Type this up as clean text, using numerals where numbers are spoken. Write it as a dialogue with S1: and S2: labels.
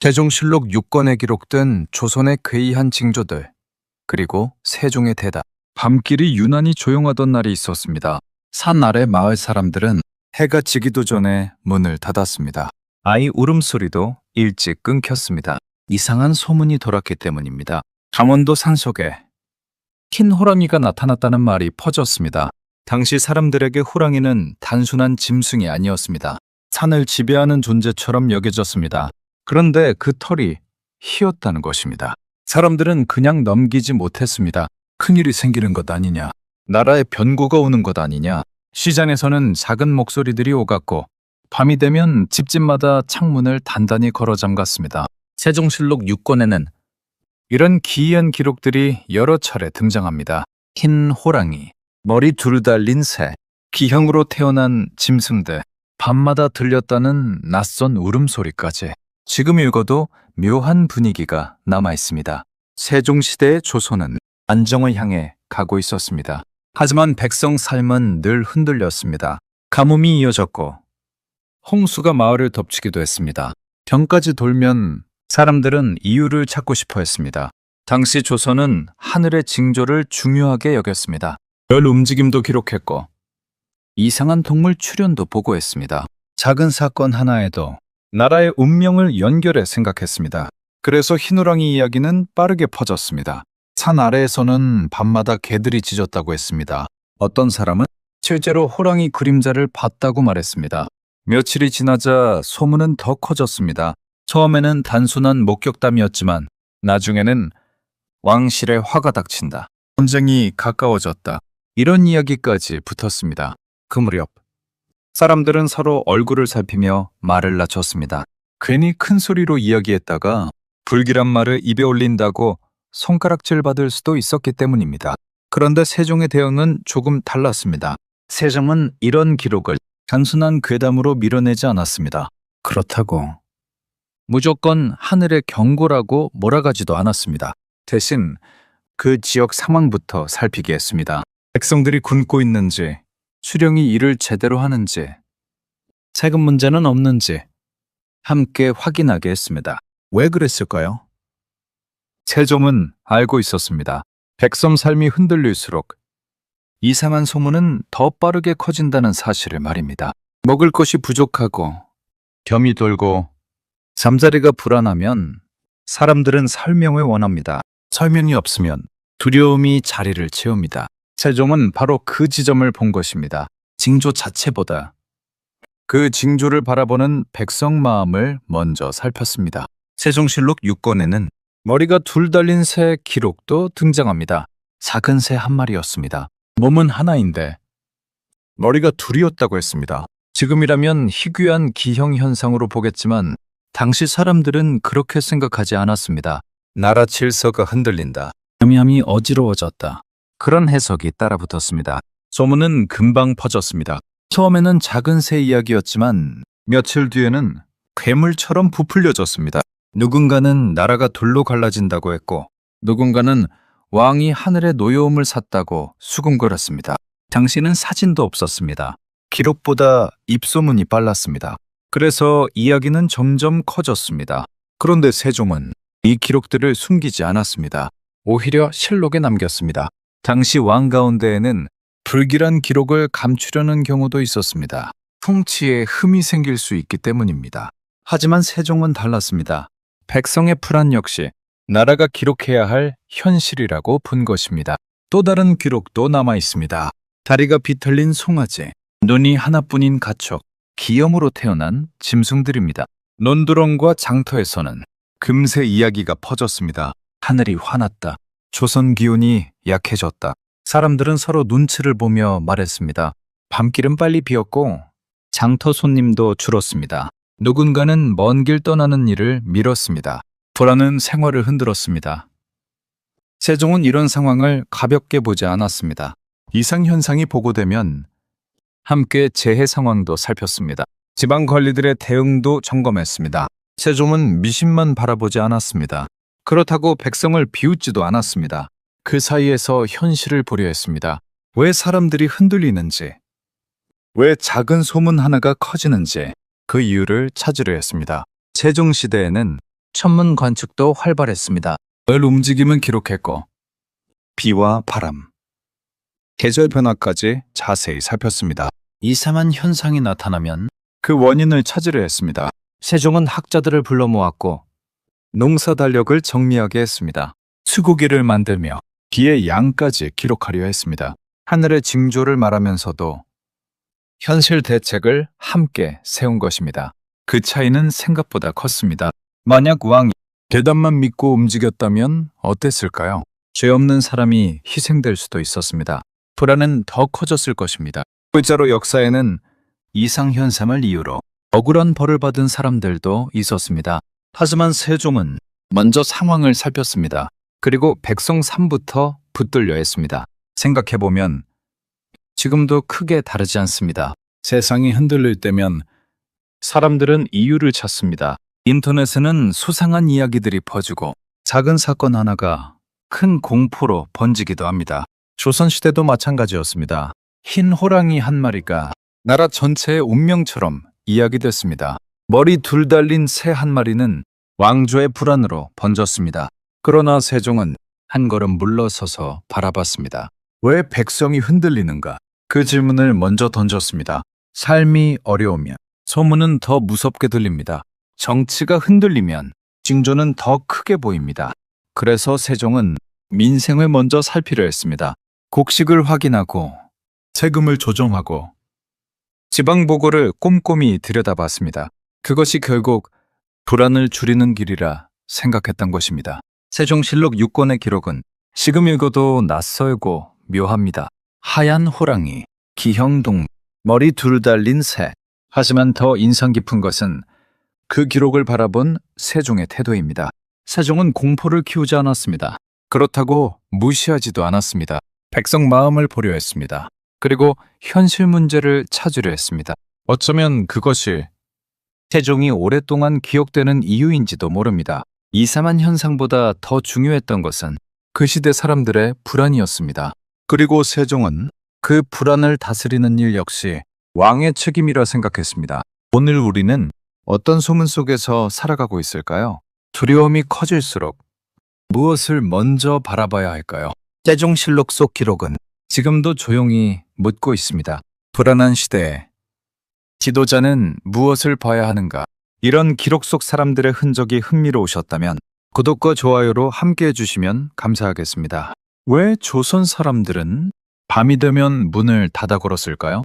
S1: 세종실록 6권에 기록된 조선의 괴이한 징조들, 그리고 세종의 대답. 밤길이 유난히 조용하던 날이 있었습니다. 산 아래 마을 사람들은 해가 지기도 전에 문을 닫았습니다. 아이 울음소리도 일찍 끊겼습니다. 이상한 소문이 돌았기 때문입니다. 강원도 산속에 흰 호랑이가 나타났다는 말이 퍼졌습니다. 당시 사람들에게 호랑이는 단순한 짐승이 아니었습니다. 산을 지배하는 존재처럼 여겨졌습니다. 그런데 그 털이 희었다는 것입니다. 사람들은 그냥 넘기지 못했습니다. 큰일이 생기는 것 아니냐, 나라에 변고가 오는 것 아니냐. 시장에서는 작은 목소리들이 오갔고 밤이 되면 집집마다 창문을 단단히 걸어 잠갔습니다. 세종실록 6권에는 이런 기이한 기록들이 여러 차례 등장합니다. 흰 호랑이, 머리 둘 달린 새, 기형으로 태어난 짐승들, 밤마다 들렸다는 낯선 울음소리까지. 지금 읽어도 묘한 분위기가 남아 있습니다. 세종시대의 조선은 안정을 향해 가고 있었습니다. 하지만 백성 삶은 늘 흔들렸습니다. 가뭄이 이어졌고 홍수가 마을을 덮치기도 했습니다. 병까지 돌면 사람들은 이유를 찾고 싶어 했습니다. 당시 조선은 하늘의 징조를 중요하게 여겼습니다. 별 움직임도 기록했고 이상한 동물 출현도 보고했습니다. 작은 사건 하나에도 나라의 운명을 연결해 생각했습니다. 그래서 흰호랑이 이야기는 빠르게 퍼졌습니다. 산 아래에서는 밤마다 개들이 짖었다고 했습니다. 어떤 사람은 실제로 호랑이 그림자를 봤다고 말했습니다. 며칠이 지나자 소문은 더 커졌습니다. 처음에는 단순한 목격담이었지만 나중에는 왕실에 화가 닥친다, 전쟁이 가까워졌다, 이런 이야기까지 붙었습니다. 그 무렵 사람들은 서로 얼굴을 살피며 말을 낮췄습니다. 괜히 큰 소리로 이야기했다가 불길한 말을 입에 올린다고 손가락질 받을 수도 있었기 때문입니다. 그런데 세종의 대응은 조금 달랐습니다. 세종은 이런 기록을 단순한 괴담으로 밀어내지 않았습니다. 그렇다고 무조건 하늘의 경고라고 몰아가지도 않았습니다. 대신 그 지역 상황부터 살피게 했습니다. 백성들이 굶고 있는지, 수령이 일을 제대로 하는지, 세금 문제는 없는지 함께 확인하게 했습니다. 왜 그랬을까요? 세종은 알고 있었습니다. 백성 삶이 흔들릴수록 이상한 소문은 더 빠르게 커진다는 사실을 말입니다. 먹을 것이 부족하고 겸이 돌고 잠자리가 불안하면 사람들은 설명을 원합니다. 설명이 없으면 두려움이 자리를 채웁니다. 세종은 바로 그 지점을 본 것입니다. 징조 자체보다 그 징조를 바라보는 백성 마음을 먼저 살폈습니다. 세종실록 6권에는 머리가 둘 달린 새 기록도 등장합니다. 작은 새 한 마리였습니다. 몸은 하나인데 머리가 둘이었다고 했습니다. 지금이라면 희귀한 기형 현상으로 보겠지만 당시 사람들은 그렇게 생각하지 않았습니다. 나라 질서가 흔들린다, 야미함이 어지러워졌다, 그런 해석이 따라붙었습니다. 소문은 금방 퍼졌습니다. 처음에는 작은 새 이야기였지만 며칠 뒤에는 괴물처럼 부풀려졌습니다. 누군가는 나라가 둘로 갈라진다고 했고 누군가는 왕이 하늘의 노여움을 샀다고 수군거렸습니다. 당시는 사진도 없었습니다. 기록보다 입소문이 빨랐습니다. 그래서 이야기는 점점 커졌습니다. 그런데 세종은 이 기록들을 숨기지 않았습니다. 오히려 실록에 남겼습니다. 당시 왕 가운데에는 불길한 기록을 감추려는 경우도 있었습니다. 통치에 흠이 생길 수 있기 때문입니다. 하지만 세종은 달랐습니다. 백성의 불안 역시 나라가 기록해야 할 현실이라고 본 것입니다. 또 다른 기록도 남아 있습니다. 다리가 비틀린 송아지, 눈이 하나뿐인 가축, 기염으로 태어난 짐승들입니다. 논두렁과 장터에서는 금세 이야기가 퍼졌습니다. 하늘이 화났다, 조선 기운이 약해졌다. 사람들은 서로 눈치를 보며 말했습니다. 밤길은 빨리 비었고 장터 손님도 줄었습니다. 누군가는 먼 길 떠나는 일을 미뤘습니다. 불안은 생활을 흔들었습니다. 세종은 이런 상황을 가볍게 보지 않았습니다. 이상 현상이 보고되면 함께 재해 상황도 살폈습니다. 지방 관리들의 대응도 점검했습니다. 세종은 미신만 바라보지 않았습니다. 그렇다고 백성을 비웃지도 않았습니다. 그 사이에서 현실을 보려 했습니다. 왜 사람들이 흔들리는지, 왜 작은 소문 하나가 커지는지 그 이유를 찾으려 했습니다. 세종시대에는 천문 관측도 활발했습니다. 을 움직임은 기록했고 비와 바람, 계절 변화까지 자세히 살폈습니다. 이상한 현상이 나타나면 그 원인을 찾으려 했습니다. 세종은 학자들을 불러 모았고 농사 달력을 정리하게 했습니다. 수고기를 만들며 비의 양까지 기록하려 했습니다. 하늘의 징조를 말하면서도 현실 대책을 함께 세운 것입니다. 그 차이는 생각보다 컸습니다. 만약 왕이 대답만 믿고 움직였다면 어땠을까요? 죄 없는 사람이 희생될 수도 있었습니다. 불안은 더 커졌을 것입니다. 실제로 역사에는 이상현상을 이유로 억울한 벌을 받은 사람들도 있었습니다. 하지만 세종은 먼저 상황을 살폈습니다. 그리고 백성 삶부터 붙들려 했습니다. 생각해보면 지금도 크게 다르지 않습니다. 세상이 흔들릴 때면 사람들은 이유를 찾습니다. 인터넷에는 수상한 이야기들이 퍼지고 작은 사건 하나가 큰 공포로 번지기도 합니다. 조선시대도 마찬가지였습니다. 흰 호랑이 한 마리가 나라 전체의 운명처럼 이야기됐습니다. 머리 둘 달린 새 한 마리는 왕조의 불안으로 번졌습니다. 그러나 세종은 한 걸음 물러서서 바라봤습니다. 왜 백성이 흔들리는가? 그 질문을 먼저 던졌습니다. 삶이 어려우면 소문은 더 무섭게 들립니다. 정치가 흔들리면 징조는 더 크게 보입니다. 그래서 세종은 민생을 먼저 살피려 했습니다. 곡식을 확인하고 세금을 조정하고 지방 보고를 꼼꼼히 들여다봤습니다. 그것이 결국 불안을 줄이는 길이라 생각했던 것입니다. 세종실록 6권의 기록은 지금 읽어도 낯설고 묘합니다. 하얀 호랑이, 기형동, 머리 둘 달린 새. 하지만 더 인상 깊은 것은 그 기록을 바라본 세종의 태도입니다. 세종은 공포를 키우지 않았습니다. 그렇다고 무시하지도 않았습니다. 백성 마음을 보려 했습니다. 그리고 현실 문제를 찾으려 했습니다. 어쩌면 그것이 세종이 오랫동안 기억되는 이유인지도 모릅니다. 이상한 현상보다 더 중요했던 것은 그 시대 사람들의 불안이었습니다. 그리고 세종은 그 불안을 다스리는 일 역시 왕의 책임이라 생각했습니다. 오늘 우리는 어떤 소문 속에서 살아가고 있을까요? 두려움이 커질수록 무엇을 먼저 바라봐야 할까요? 세종실록 속 기록은 지금도 조용히 묻고 있습니다. 불안한 시대에 지도자는 무엇을 봐야 하는가? 이런 기록 속 사람들의 흔적이 흥미로우셨다면 구독과 좋아요로 함께 해주시면 감사하겠습니다. 왜 조선 사람들은 밤이 되면 문을 닫아 걸었을까요?